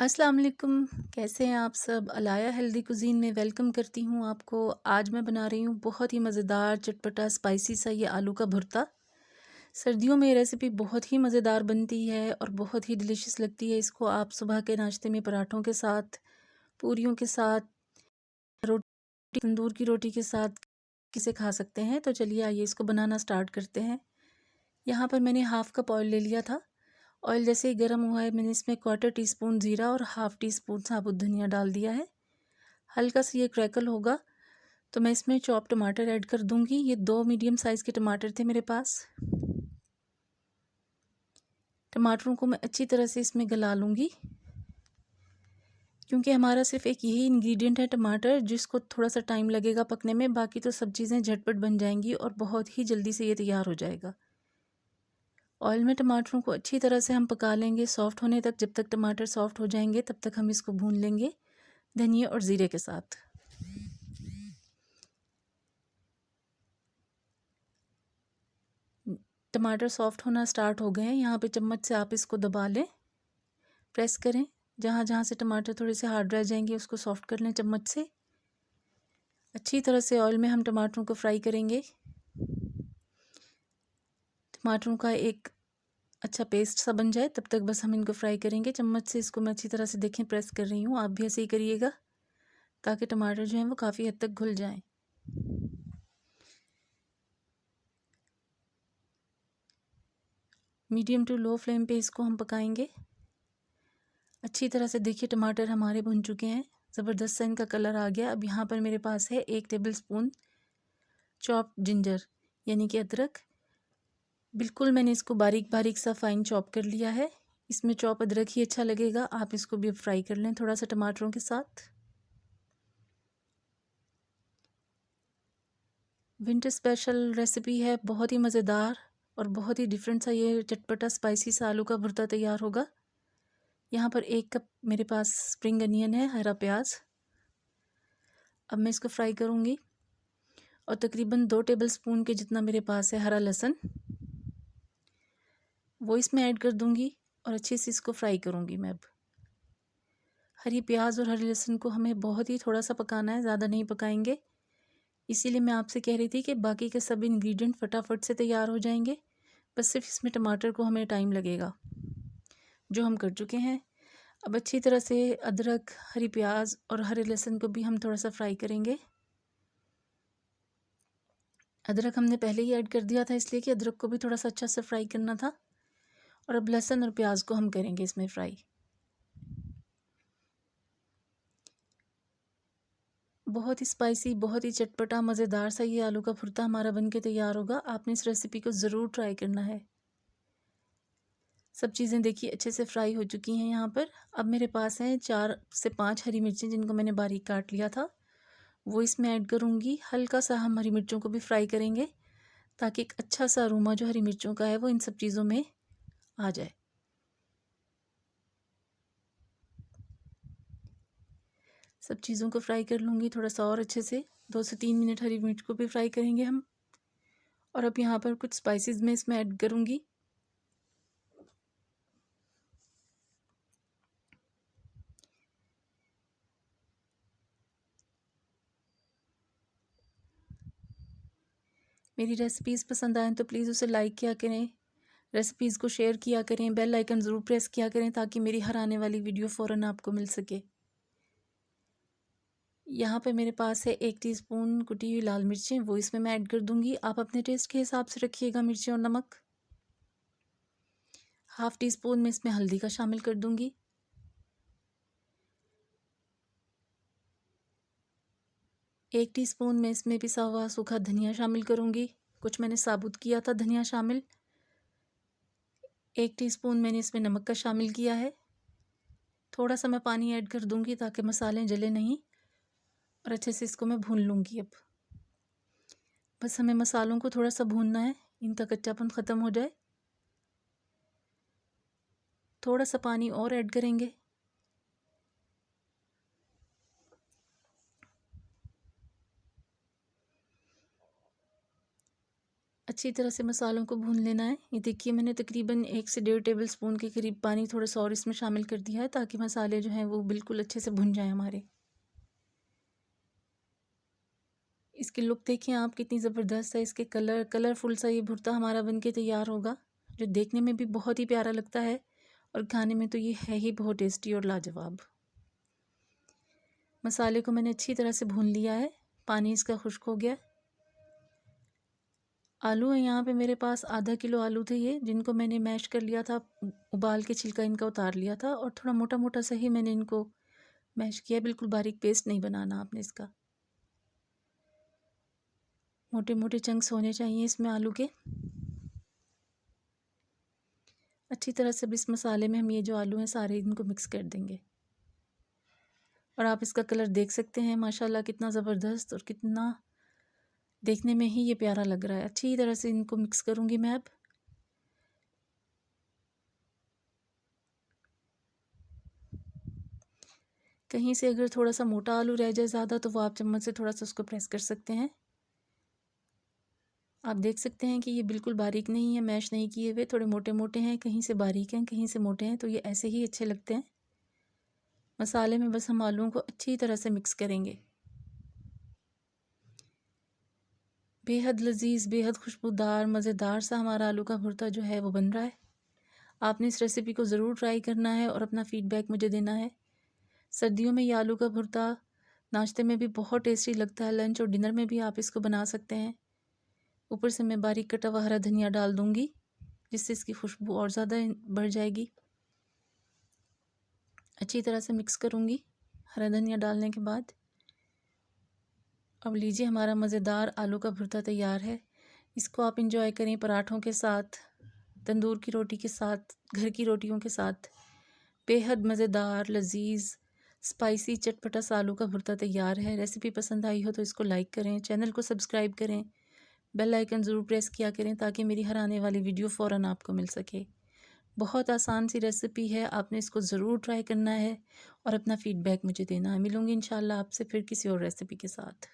अस्सलाम वालेकुम। कैसे हैं आप सब? अलाया हेल्दी कुज़ीन में वेलकम करती हूँ आपको। आज मैं बना रही हूँ बहुत ही मज़ेदार चटपटा स्पाइसी सा ये आलू का भुर्ता। सर्दियों में ये रेसिपी बहुत ही मज़ेदार बनती है और बहुत ही डिलीशियस लगती है। इसको आप सुबह के नाश्ते में पराठों के साथ, पूरियों के साथ, रोटी तंदूर की रोटी के साथ किसे खा सकते हैं। तो चलिए आइए इसको बनाना स्टार्ट करते हैं। यहाँ पर मैंने हाफ़ कप ऑयल ले लिया था। ऑयल जैसे ही गर्म हुआ है मैंने इसमें 1/4 टीस्पून ज़ीरा और हाफ़ टी स्पून साबुत धनिया डाल दिया है। हल्का सा ये क्रैकल होगा तो मैं इसमें चॉप टमाटर ऐड कर दूंगी। ये 2 मीडियम साइज़ के टमाटर थे मेरे पास। टमाटरों को मैं अच्छी तरह से इसमें गला लूँगी क्योंकि हमारा सिर्फ एक यही इंग्रेडिएंट है टमाटर, जिसको थोड़ा सा टाइम लगेगा पकने में। बाकी तो सब चीज़ें झटपट बन जाएंगी और बहुत ही जल्दी से ये तैयार हो जाएगा। ऑयल में टमाटरों को अच्छी तरह से हम पका लेंगे सॉफ्ट होने तक। जब तक टमाटर सॉफ्ट हो जाएंगे तब तक हम इसको भून लेंगे धनिया और ज़ीरे के साथ। टमाटर सॉफ्ट होना स्टार्ट हो गए हैं। यहाँ पे चम्मच से आप इसको दबा लें, प्रेस करें। जहाँ जहाँ से टमाटर थोड़े से हार्ड रह जाएंगे उसको सॉफ्ट कर लें चम्मच से। अच्छी तरह से ऑयल में हम टमाटरों को फ्राई करेंगे। टमाटरों का एक अच्छा पेस्ट सा बन जाए तब तक बस हम इनको फ्राई करेंगे। चम्मच से इसको मैं अच्छी तरह से देखें प्रेस कर रही हूँ। आप भी ऐसे ही करिएगा ताकि टमाटर जो हैं वो काफ़ी हद तक घुल जाएं। मीडियम टू लो फ्लेम पे इसको हम पकाएंगे। अच्छी तरह से देखिए टमाटर हमारे भुन चुके हैं, ज़बरदस्त सा इनका कलर आ गया। अब यहाँ पर मेरे पास है 1 टेबल स्पून चॉप जिंजर यानी कि अदरक। बिल्कुल मैंने इसको बारीक बारीक सा फाइन चॉप कर लिया है। इसमें चॉप अदरक ही अच्छा लगेगा। आप इसको भी फ्राई कर लें थोड़ा सा टमाटरों के साथ। विंटर स्पेशल रेसिपी है, बहुत ही मज़ेदार और बहुत ही डिफरेंट सा ये चटपटा स्पाइसी सा आलू का भुर्ता तैयार होगा। यहाँ पर 1 कप मेरे पास स्प्रिंग अनियन है, हरा प्याज। अब मैं इसको फ्राई करूँगी और तकरीबन 2 टेबल स्पून के जितना मेरे पास है हरा लहसुन, वो इसमें ऐड कर दूँगी और अच्छे से इसको फ्राई करूँगी मैं। अब हरी प्याज और हरे लहसुन को हमें बहुत ही थोड़ा सा पकाना है, ज़्यादा नहीं पकाएंगे। इसीलिए मैं आपसे कह रही थी कि बाकी के सब इंग्रेडिएंट फटाफट से तैयार हो जाएंगे, बस सिर्फ इसमें टमाटर को हमें टाइम लगेगा, जो हम कर चुके हैं। अब अच्छी तरह से अदरक, हरी प्याज और हरे लहसुन को भी हम थोड़ा सा फ्राई करेंगे। अदरक हमने पहले ही ऐड कर दिया था इसलिए कि अदरक को भी थोड़ा सा अच्छा से फ्राई करना था। और अब लहसुन और प्याज को हम करेंगे इसमें फ्राई। बहुत ही स्पाइसी, बहुत ही चटपटा मज़ेदार सा ये आलू का भुर्ता हमारा बनके तैयार होगा। आपने इस रेसिपी को ज़रूर ट्राई करना है। सब चीज़ें देखिए अच्छे से फ्राई हो चुकी हैं यहाँ पर। अब मेरे पास हैं 4 से 5 हरी मिर्चें जिनको मैंने बारीक काट लिया था, वो इसमें ऐड करूँगी। हल्का सा हम हरी मिर्चों को भी फ्राई करेंगे ताकि एक अच्छा सा अरोमा जो हरी मिर्चों का है वो इन सब चीज़ों में आ जाए। सब चीज़ों को फ्राई कर लूँगी थोड़ा सा और अच्छे से। 2 से 3 मिनट हरी मिर्च को भी फ्राई करेंगे हम। और अब यहाँ पर कुछ स्पाइसेस मैं इसमें ऐड करूँगी। मेरी रेसिपीज़ पसंद आएँ तो प्लीज़ उसे लाइक किया करें, रेसिपीज़ को शेयर किया करें, बेल आइकन ज़रूर प्रेस किया करें ताकि मेरी हर आने वाली वीडियो फ़ौरन आपको मिल सके। यहाँ पे मेरे पास है 1 टीस्पून कुटी हुई लाल मिर्चें, वो इसमें मैं ऐड कर दूँगी। आप अपने टेस्ट के हिसाब से रखिएगा मिर्ची और नमक। हाफ़ टी स्पून मैं इसमें हल्दी का शामिल कर दूँगी। 1 टीस्पून मैं इसमें पिसा हुआ सूखा धनिया शामिल करूँगी। कुछ मैंने साबुत किया था धनिया शामिल। 1 टीस्पून मैंने इसमें नमक का शामिल किया है। थोड़ा सा मैं पानी ऐड कर दूँगी ताकि मसाले जले नहीं और अच्छे से इसको मैं भून लूँगी। अब बस हमें मसालों को थोड़ा सा भूनना है, इनका कच्चापन ख़त्म हो जाए। थोड़ा सा पानी और ऐड करेंगे। अच्छी तरह से मसालों को भून लेना है। ये देखिए मैंने तकरीबन 1 से 1.5 टेबल स्पून के करीब पानी थोड़ा सा और इसमें शामिल कर दिया है, ताकि मसाले जो हैं वो बिल्कुल अच्छे से भुन जाएं हमारे। इसकी लुक देखिए आप कितनी ज़बरदस्त है। इसके कलरफुल सा ये भुर्ता हमारा बनके तैयार होगा, जो देखने में भी बहुत ही प्यारा लगता है और खाने में तो ये है ही बहुत टेस्टी और लाजवाब। मसाले को मैंने अच्छी तरह से भून लिया है, पानी इसका खुश्क हो गया। आलू है यहाँ पे मेरे पास, आधा किलो आलू थे ये, जिनको मैंने मैश कर लिया था, उबाल के छिलका इनका उतार लिया था और थोड़ा मोटा मोटा सा ही मैंने इनको मैश किया। बिल्कुल बारीक पेस्ट नहीं बनाना आपने इसका, मोटे मोटे चंक्स होने चाहिए इसमें आलू के। अच्छी तरह से इस मसाले में हम ये जो आलू हैं सारे इनको मिक्स कर देंगे। और आप इसका कलर देख सकते हैं माशाल्लाह कितना ज़बरदस्त और कितना देखने में ही ये प्यारा लग रहा है। अच्छी तरह से इनको मिक्स करूँगी मैं अब। कहीं से अगर थोड़ा सा मोटा आलू रह जाए ज़्यादा, तो वो आप चम्मच से थोड़ा सा उसको प्रेस कर सकते हैं। आप देख सकते हैं कि ये बिल्कुल बारीक नहीं है, मैश नहीं किए हुए, थोड़े मोटे मोटे हैं, कहीं से बारीक हैं कहीं से मोटे हैं, तो ये ऐसे ही अच्छे लगते हैं। मसाले में बस हम आलूओं को अच्छी तरह से मिक्स करेंगे। बेहद लजीज, बेहद खुशबूदार, मज़ेदार सा हमारा आलू का भुर्ता जो है वो बन रहा है। आपने इस रेसिपी को ज़रूर ट्राई करना है और अपना फ़ीडबैक मुझे देना है। सर्दियों में ये आलू का भुर्ता नाश्ते में भी बहुत टेस्टी लगता है, लंच और डिनर में भी आप इसको बना सकते हैं। ऊपर से मैं बारीक कटा हुआ हरा धनिया डाल दूँगी, जिससे इसकी खुशबू और ज़्यादा बढ़ जाएगी। अच्छी तरह से मिक्स करूँगी हरा धनिया डालने के बाद। अब लीजिए हमारा मज़ेदार आलू का भुर्ता तैयार है। इसको आप इंजॉय करें पराठों के साथ, तंदूर की रोटी के साथ, घर की रोटियों के साथ। बेहद मज़ेदार, लजीज, स्पाइसी, चटपटा सा आलू का भुर्ता तैयार है। रेसिपी पसंद आई हो तो इसको लाइक करें, चैनल को सब्सक्राइब करें, बेल आइकन ज़रूर प्रेस किया करें, ताकि मेरी हर आने वाली वीडियो फ़ौरन आपको मिल सके। बहुत आसान सी रेसिपी है, आपने इसको ज़रूर ट्राई करना है और अपना फ़ीडबैक मुझे देना है। मिलूँगी इंशाल्लाह आपसे फिर किसी और रेसिपी के साथ।